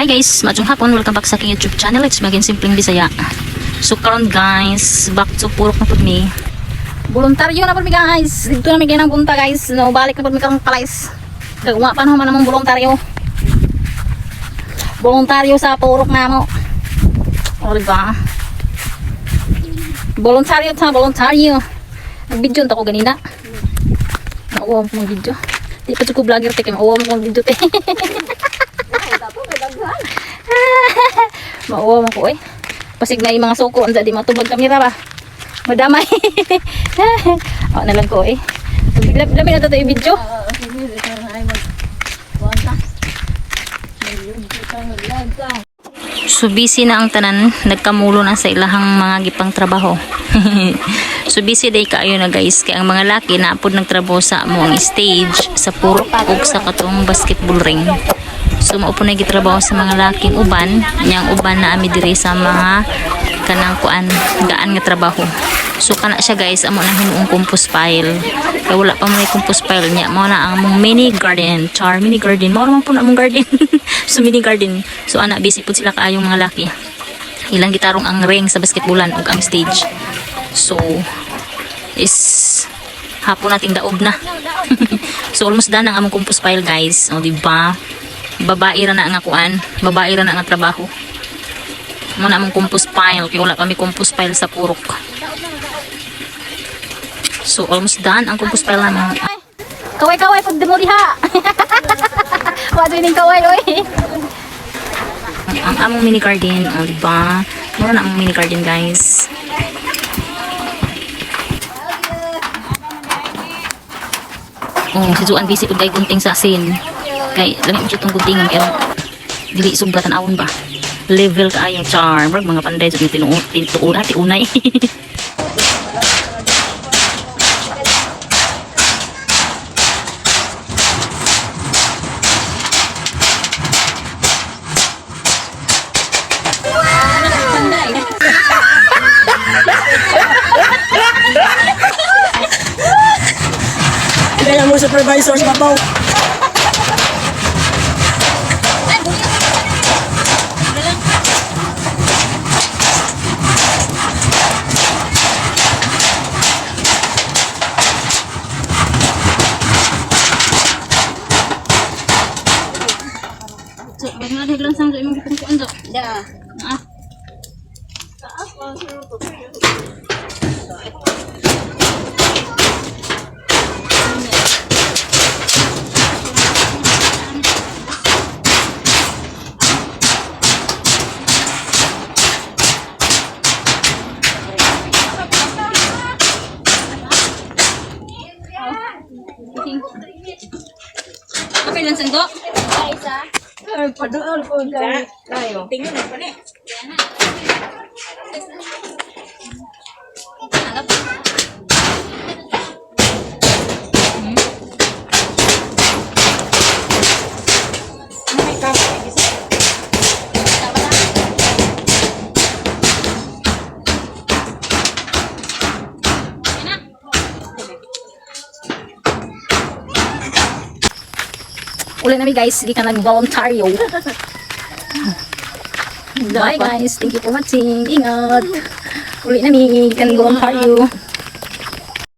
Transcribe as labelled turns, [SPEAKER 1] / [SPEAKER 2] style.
[SPEAKER 1] Hi guys, maayong hapon, welcome back sa aking YouTube channel. It's maging simpleng Bisaya. So karon guys, back to purok na pud mi. Voluntaryo na pud mi guys. Dito na mi ginang punta guys. No, balik na pud mi karong palais. Gagwa pa naman namang voluntaryo. Voluntaryo sa purok na mo. O diba? Voluntaryo ta, voluntaryo. Nag-video ta ko ganina. Nauwa mo video. Di pa ko vlogger te kay mauwa mo video te. Mauwa mo ko eh. Pasig na yung mga suko anda di matubag kamera ba. Madamay. O na lang ko eh. Dami na to yung video. So busy na ang tanan, nagkamulo na sa ilahang mga gipang trabaho. So busy day kaayo na guys, kaya ang mga laki na apod nagtrabaho sa among stage sa purok ug sa katong basketball ring. So maupo na gitrabaho sa mga laking uban, nyang uban na ami dire sa mga kanang kuan gaan nga trabaho. So kana siya guys, amo na hinuong compost pile. Kaya wala pa may compost pile niya, mao na ang among mini garden, mini garden. Mao man po na among garden. So mini garden. So ana busy pud sila kaayong mga laki. Ilang gitarong ang ring sa basketballan ug ang stage. So is hapon nating daog na. So almost done ang among compost pile guys. O di ba? Babae ra na nga kuan, babae ra na nga trabaho. Mo na among compost pile, kay wala pa mi compost pile sa purok. So almost done ang compost pile naman. Kaway-kaway pag demo diha. Wa din kaway oy. Ang among mini garden, o diba? Mo na among mini garden guys. Oh, si Juan busy pud kay gunting sa asin. Kay lami mo itong guntingan kaya dili subra tan-awon ba. Level kaayo charm, mga panday sa tinuod ati unay.
[SPEAKER 2] Kaya mo supervisor sa babaw.
[SPEAKER 1] So, bagaimana dia langsung so imong kuan so?
[SPEAKER 2] Ya.
[SPEAKER 1] Ah. Apa yang sendok?
[SPEAKER 2] Padahal ko kayo.
[SPEAKER 1] Tingnan mo pa ni. Ulit namin guys, hindi ka nag-voluntaryo. Bye guys, thank you for watching. Ingat. Ulit namin, hindi ka nag-voluntaryo.